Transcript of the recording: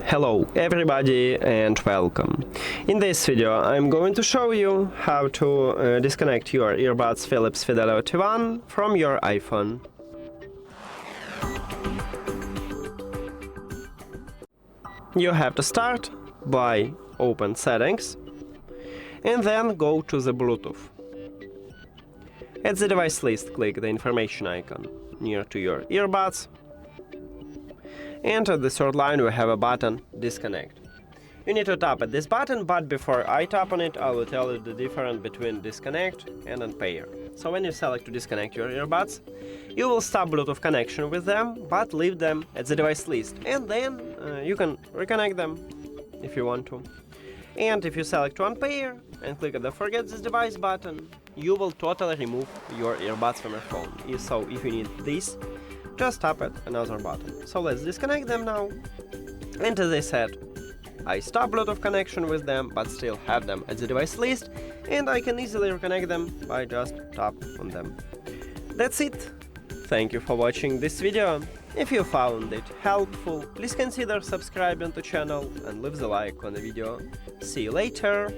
Hello everybody and welcome. In this video I'm going to show you how to disconnect your earbuds Philips Fidelio T1 from your iPhone. You have to start by open settings and then go to the Bluetooth. At the device list, click the information icon near to your earbuds. And at the third line we have a button, Disconnect. You need to tap at this button, but before I tap on it, I will tell you the difference between Disconnect and Unpair. So when you select to disconnect your earbuds, you will stop Bluetooth connection with them, but leave them at the device list. And then you can reconnect them if you want to. And if you select to Unpair and click on the Forget this device button, you will totally remove your earbuds from your phone. So if you need this, just tap at another button. So let's disconnect them now. And as I said, I stop Bluetooth connection with them, but still have them at the device list, and I can easily reconnect them by just tap on them. That's it. Thank you for watching this video. If you found it helpful, please consider subscribing to the channel and leave the like on the video. See you later.